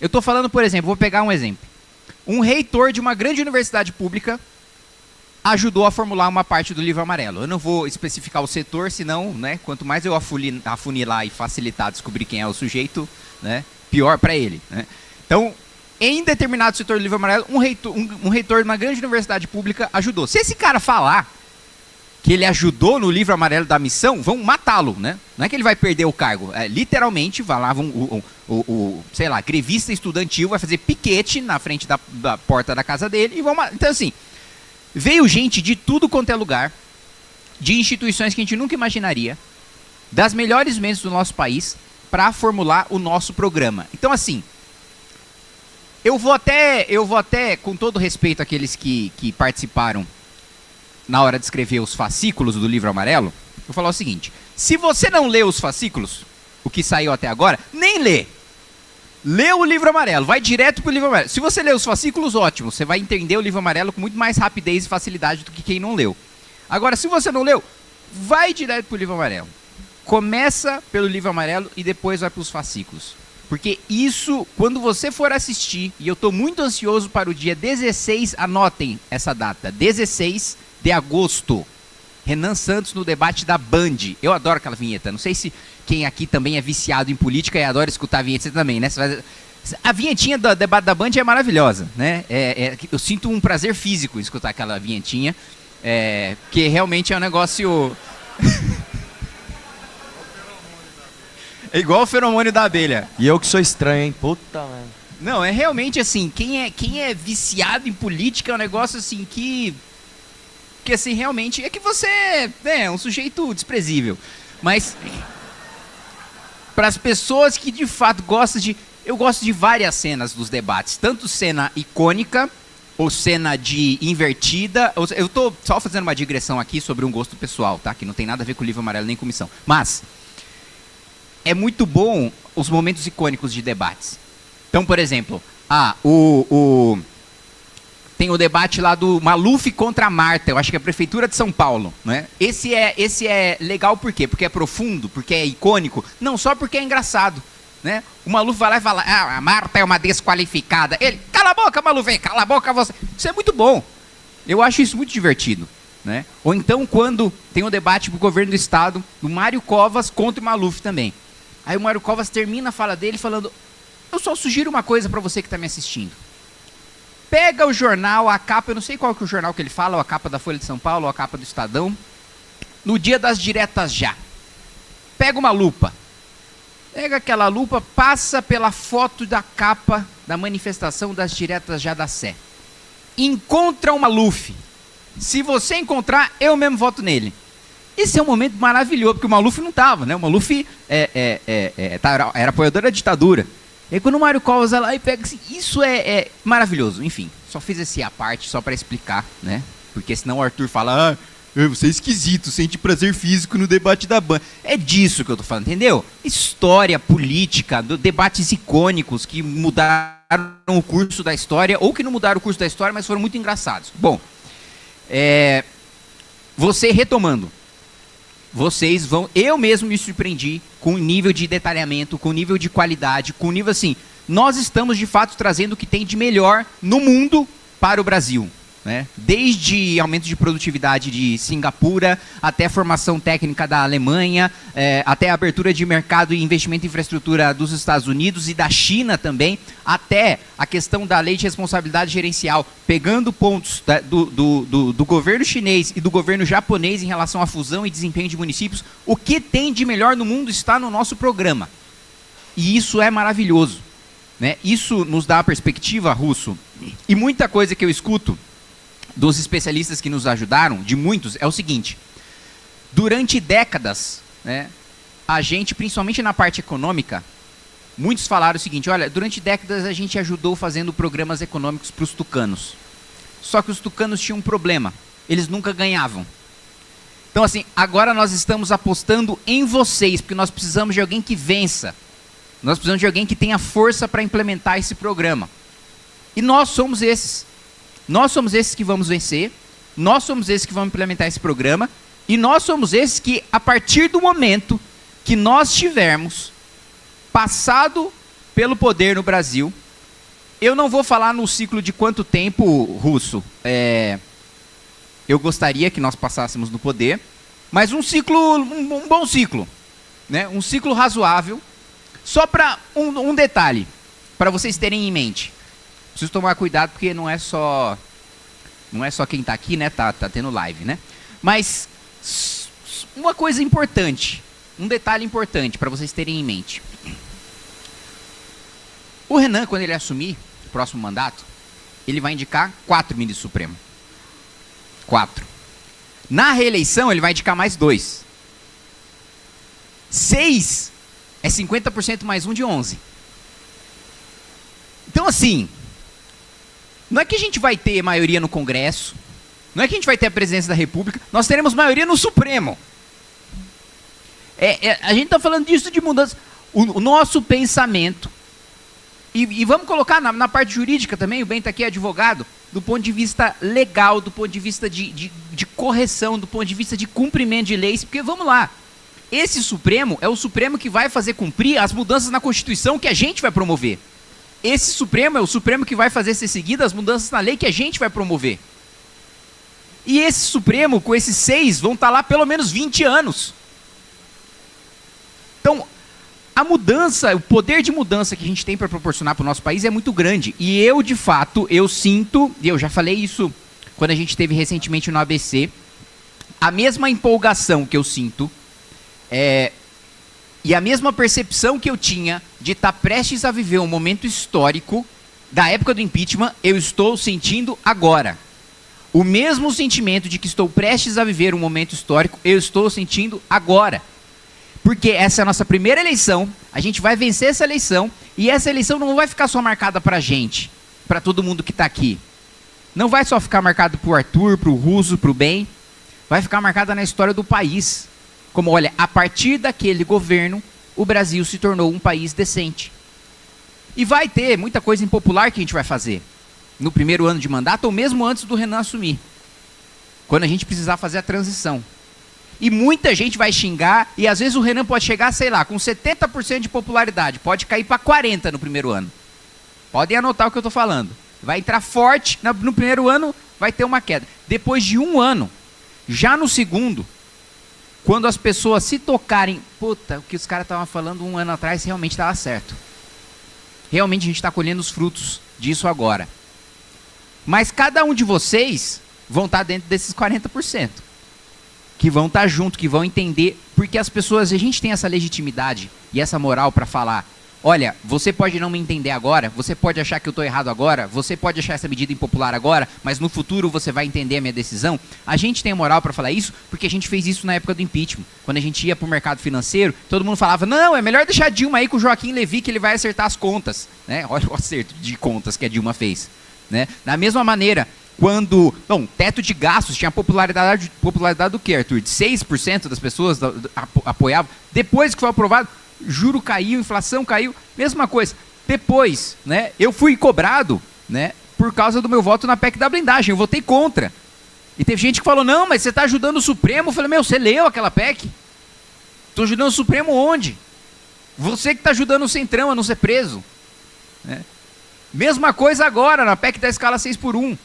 Eu estou falando, por exemplo, vou pegar um exemplo. Um reitor de uma grande universidade pública ajudou a formular uma parte do livro amarelo. Eu não vou especificar o setor, senão, né, quanto mais eu afunilar e facilitar descobrir quem é o sujeito, né, pior para ele. Né? Então, em determinado setor do livro amarelo, um reitor de uma grande universidade pública ajudou. Se esse cara falar que ele ajudou no livro amarelo da missão, vão matá-lo, né? Não é que ele vai perder o cargo. Literalmente, vai lá, sei lá, grevista estudantil vai fazer piquete na frente da porta da casa dele e vão matar. Então, assim, veio gente de tudo quanto é lugar, de instituições que a gente nunca imaginaria, das melhores mentes do nosso país, para formular o nosso programa. Então, assim, eu vou até, com todo respeito àqueles que participaram na hora de escrever os fascículos do livro amarelo, eu vou falar o seguinte: se você não lê os fascículos, o que saiu até agora, nem lê. Lê o livro amarelo, vai direto pro livro amarelo. Se você lê os fascículos, ótimo, você vai entender o livro amarelo com muito mais rapidez e facilidade do que quem não leu. Agora, se você não leu, vai direto pro livro amarelo. Começa pelo livro amarelo e depois vai para os fascículos. Porque isso, quando você for assistir, e eu estou muito ansioso para o dia 16, anotem essa data, 16 de agosto, Renan Santos no debate da Band. Eu adoro aquela vinheta, não sei se quem aqui também é viciado em política e adora escutar a vinheta, você também, né? A vinhetinha do debate da Band é maravilhosa, né? Eu sinto um prazer físico em escutar aquela vinhetinha, que realmente é um negócio... É igual o feromônio da abelha. E eu que sou estranho, hein? Puta merda. Não, é realmente assim, quem é viciado em política é um negócio assim que assim, realmente, é que você é um sujeito desprezível. Mas, para as pessoas que de fato gostam de... Eu gosto de várias cenas dos debates, tanto cena icônica, ou cena de invertida. Eu tô só fazendo uma digressão aqui sobre um gosto pessoal, tá? Que não tem nada a ver com o livro amarelo nem com missão. Mas... é muito bom os momentos icônicos de debates. Então, por exemplo, tem o debate lá do Maluf contra a Marta, eu acho que é a Prefeitura de São Paulo. Né? Esse é legal por quê? Porque é profundo, porque é icônico, não só porque é engraçado. Né? O Maluf vai lá e fala, a Marta é uma desqualificada. Ele, cala a boca, Maluf, cala a boca você. Isso é muito bom. Eu acho isso muito divertido. Né? Ou então quando tem um debate pro governo do estado, do Mário Covas contra o Maluf também. Aí o Mário Covas termina a fala dele falando, eu só sugiro uma coisa para você que está me assistindo. Pega o jornal, a capa, eu não sei qual que é o jornal que ele fala, ou a capa da Folha de São Paulo, ou a capa do Estadão, no dia das diretas já. Pega uma lupa. Pega aquela lupa, passa pela foto da capa da manifestação das diretas já da Sé. Encontra o Maluf. Se você encontrar, eu mesmo voto nele. Esse é um momento maravilhoso, porque o Maluf não estava, né? O Maluf era apoiador da ditadura. E aí quando o Mário Covas vai lá e pega assim, isso é maravilhoso. Enfim, só fiz esse à parte só para explicar, né? Porque senão o Arthur fala, você é esquisito, sente prazer físico no debate da Band. É disso que eu tô falando, entendeu? História, política, debates icônicos que mudaram o curso da história, ou que não mudaram o curso da história, mas foram muito engraçados. Bom, você retomando. Vocês vão... Eu mesmo me surpreendi com o nível de detalhamento, com o nível de qualidade, com o nível assim... Nós estamos, de fato, trazendo o que tem de melhor no mundo para o Brasil. Né? Desde aumento de produtividade de Singapura, até formação técnica da Alemanha, até a abertura de mercado e investimento em infraestrutura dos Estados Unidos e da China também, até a questão da lei de responsabilidade gerencial, pegando pontos do governo chinês e do governo japonês em relação à fusão e desempenho de municípios. O que tem de melhor no mundo está no nosso programa. E isso é maravilhoso. Né? Isso nos dá a perspectiva, Russo, e muita coisa que eu escuto dos especialistas que nos ajudaram, de muitos, é o seguinte: durante décadas, né, a gente, principalmente na parte econômica, muitos falaram o seguinte, olha, durante décadas a gente ajudou fazendo programas econômicos para os tucanos. Só que os tucanos tinham um problema, eles nunca ganhavam. Então assim, agora nós estamos apostando em vocês, porque nós precisamos de alguém que vença. Nós precisamos de alguém que tenha força para implementar esse programa. E nós somos esses. Nós somos esses que vamos vencer, nós somos esses que vamos implementar esse programa, e nós somos esses que, a partir do momento que nós tivermos passado pelo poder no Brasil, Eu não vou falar no ciclo de quanto tempo, Russo, eu gostaria que nós passássemos no poder, mas um ciclo, um bom ciclo, né? Um ciclo razoável. Só para um detalhe, para vocês terem em mente. Preciso tomar cuidado porque não é só quem está aqui, né? Tá tendo live, né? Mas uma coisa importante, um detalhe importante para vocês terem em mente. O Renan, quando ele assumir o próximo mandato, ele vai indicar 4 ministros supremos. 4. Na reeleição, ele vai indicar mais 2. 6 é 50% mais 1 de 11. Então, assim, não é que a gente vai ter maioria no Congresso, não é que a gente vai ter a presidência da República, nós teremos maioria no Supremo. A gente está falando disso de mudança. O nosso pensamento, e vamos colocar na parte jurídica também, o Ben está aqui, advogado, do ponto de vista legal, do ponto de vista de correção, do ponto de vista de cumprimento de leis, porque vamos lá, esse Supremo é o Supremo que vai fazer cumprir as mudanças na Constituição que a gente vai promover. Esse Supremo é o Supremo que vai fazer ser seguidas as mudanças na lei que a gente vai promover. E esse Supremo, com esses 6, vão estar lá pelo menos 20 anos. Então, a mudança, o poder de mudança que a gente tem para proporcionar para o nosso país é muito grande. E eu, de fato, eu sinto, e eu já falei isso quando a gente esteve recentemente no ABC, a mesma empolgação que eu sinto, e a mesma percepção que eu tinha de estar prestes a viver um momento histórico da época do impeachment, eu estou sentindo agora. O mesmo sentimento de que estou prestes a viver um momento histórico, eu estou sentindo agora. Porque essa é a nossa primeira eleição, a gente vai vencer essa eleição, e essa eleição não vai ficar só marcada para a gente, para todo mundo que está aqui. Não vai só ficar marcado para o Arthur, para o Russo, para o Ben, vai ficar marcada na história do país. Como, olha, a partir daquele governo, o Brasil se tornou um país decente. E vai ter muita coisa impopular que a gente vai fazer no primeiro ano de mandato, ou mesmo antes do Renan assumir, quando a gente precisar fazer a transição. E muita gente vai xingar, e às vezes o Renan pode chegar, sei lá, com 70% de popularidade, pode cair para 40% no primeiro ano. Podem anotar o que eu estou falando. Vai entrar forte, no primeiro ano vai ter uma queda. Depois de um ano, já no segundo, quando as pessoas se tocarem, puta, o que os caras estavam falando um ano atrás realmente estava certo. Realmente a gente está colhendo os frutos disso agora. Mas cada um de vocês vão estar dentro desses 40%. Que vão estar junto, que vão entender, porque as pessoas, a gente tem essa legitimidade e essa moral para falar, olha, você pode não me entender agora, você pode achar que eu estou errado agora, você pode achar essa medida impopular agora, mas no futuro você vai entender a minha decisão. A gente tem moral para falar isso, porque a gente fez isso na época do impeachment. Quando a gente ia para o mercado financeiro, todo mundo falava, não, é melhor deixar a Dilma aí com o Joaquim Levy, que ele vai acertar as contas. Né? Olha o acerto de contas que a Dilma fez. Né? Da mesma maneira, quando, bom, teto de gastos tinha popularidade do quê, Arthur? De 6% das pessoas apoiavam. Depois que foi aprovado, juro caiu, inflação caiu, mesma coisa. Depois, né, eu fui cobrado, né, por causa do meu voto na PEC da blindagem, eu votei contra. E teve gente que falou, não, mas você está ajudando o Supremo. Eu falei, meu, você leu aquela PEC? Estou ajudando o Supremo onde? Você que está ajudando o Centrão a não ser preso. Né? Mesma coisa agora, na PEC da escala 6x1.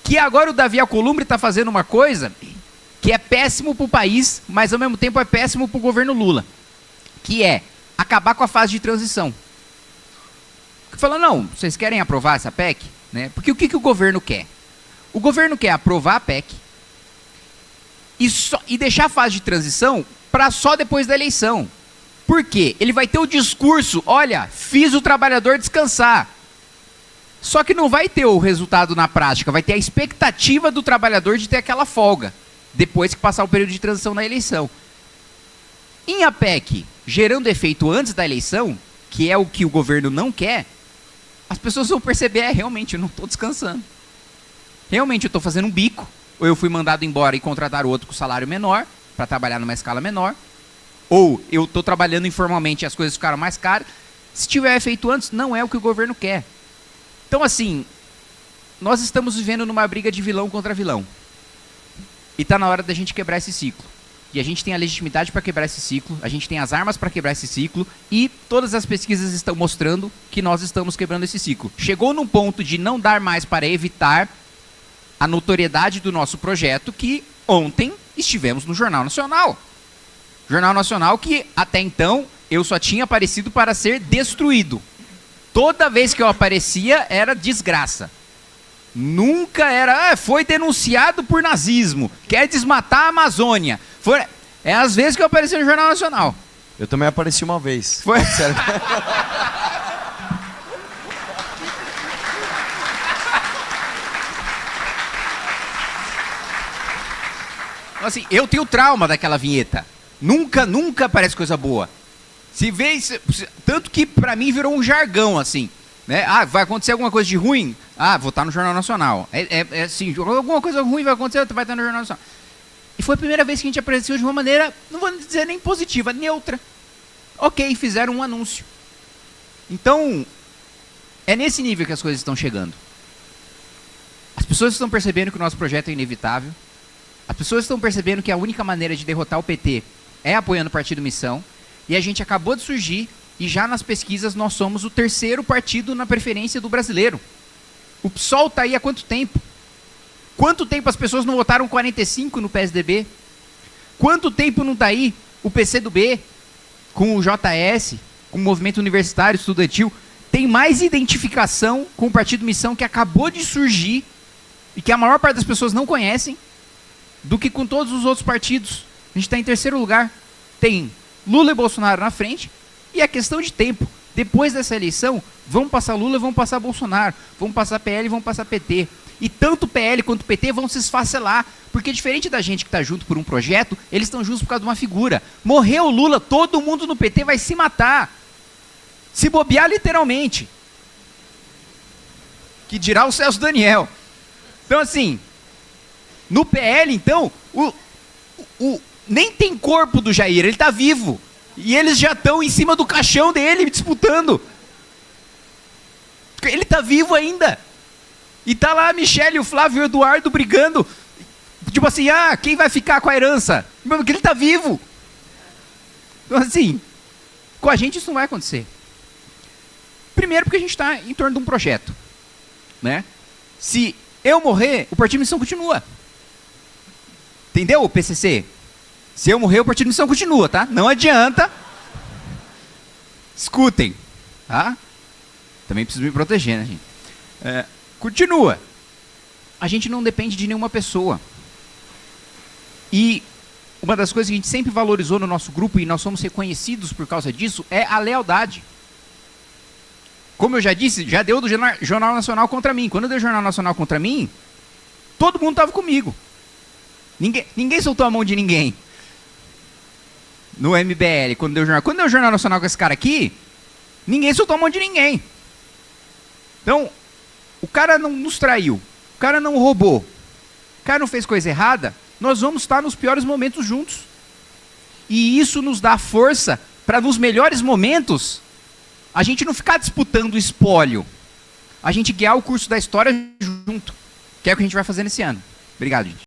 Que agora o Davi Alcolumbre está fazendo uma coisa que é péssimo para o país, mas ao mesmo tempo é péssimo para o governo Lula. Que é acabar com a fase de transição. Falando, não, vocês querem aprovar essa PEC? Né? Porque o que o governo quer? O governo quer aprovar a PEC e deixar a fase de transição para só depois da eleição. Por quê? Ele vai ter o discurso, olha, fiz o trabalhador descansar. Só que não vai ter o resultado na prática, vai ter a expectativa do trabalhador de ter aquela folga, depois que passar o período de transição na eleição. Em a PEC, gerando efeito antes da eleição, que é o que o governo não quer, as pessoas vão perceber, realmente, eu não estou descansando. Realmente, eu estou fazendo um bico, ou eu fui mandado embora e contratar outro com salário menor, para trabalhar numa escala menor, ou eu estou trabalhando informalmente e as coisas ficaram mais caras. Se tiver efeito antes, não é o que o governo quer. Então, assim, nós estamos vivendo numa briga de vilão contra vilão. E está na hora da gente quebrar esse ciclo. E a gente tem a legitimidade para quebrar esse ciclo, a gente tem as armas para quebrar esse ciclo, e todas as pesquisas estão mostrando que nós estamos quebrando esse ciclo. Chegou num ponto de não dar mais para evitar a notoriedade do nosso projeto, que ontem estivemos no Jornal Nacional. Jornal Nacional que, até então, eu só tinha aparecido para ser destruído. Toda vez que eu aparecia, era desgraça. Nunca era, foi denunciado por nazismo, quer desmatar a Amazônia. É às vezes que eu apareci no Jornal Nacional. Eu também apareci uma vez. Foi. Sério. Assim, eu tenho trauma daquela vinheta. Nunca aparece coisa boa. Tanto que pra mim virou um jargão, assim. Né? Ah, vai acontecer alguma coisa de ruim? Ah, vou estar no Jornal Nacional. É assim, alguma coisa ruim vai acontecer, vai estar no Jornal Nacional. E foi a primeira vez que a gente apareceu de uma maneira, não vou dizer nem positiva, neutra. Ok, fizeram um anúncio. Então, é nesse nível que as coisas estão chegando. As pessoas estão percebendo que o nosso projeto é inevitável. As pessoas estão percebendo que a única maneira de derrotar o PT é apoiando o Partido Missão. E a gente acabou de surgir, e já nas pesquisas nós somos o terceiro partido na preferência do brasileiro. O PSOL está aí há quanto tempo? Quanto tempo as pessoas não votaram 45 no PSDB? Quanto tempo não está aí o PCdoB, com o JS, com o Movimento Universitário Estudantil? Tem mais identificação com o Partido Missão, que acabou de surgir, e que a maior parte das pessoas não conhecem, do que com todos os outros partidos. A gente está em terceiro lugar. Tem Lula e Bolsonaro na frente, e é questão de tempo. Depois dessa eleição, vão passar Lula e vão passar Bolsonaro, vão passar PL e vão passar PT. E tanto PL quanto PT vão se esfacelar, porque diferente da gente que está junto por um projeto, eles estão juntos por causa de uma figura. Morreu o Lula, todo mundo no PT vai se matar. Se bobear literalmente. Que dirá o Celso Daniel. Então assim, no PL então, nem tem corpo do Jair, ele está vivo. E eles já estão em cima do caixão dele, disputando. Ele está vivo ainda. E tá lá a Michele, o Flávio e o Eduardo brigando. Tipo assim, quem vai ficar com a herança? Porque ele está vivo. Então assim, com a gente isso não vai acontecer. Primeiro porque a gente está em torno de um projeto. Né? Se eu morrer, o Partido Missão continua. Entendeu, o PCC? Se eu morrer, o Partido Missão continua, tá? Não adianta. Escutem, tá? Também preciso me proteger, né, gente? Continua. A gente não depende de nenhuma pessoa. E uma das coisas que a gente sempre valorizou no nosso grupo, e nós somos reconhecidos por causa disso, é a lealdade. Como eu já disse, já deu do Jornal Nacional contra mim. Quando deu o Jornal Nacional contra mim, todo mundo estava comigo. Ninguém soltou a mão de ninguém. No MBL, quando deu o Jornal Nacional com esse cara aqui, ninguém soltou a mão de ninguém. Então, o cara não nos traiu, o cara não roubou, o cara não fez coisa errada, nós vamos estar nos piores momentos juntos. E isso nos dá força para nos melhores momentos, a gente não ficar disputando o espólio, a gente guiar o curso da história junto, que é o que a gente vai fazer nesse ano. Obrigado, gente.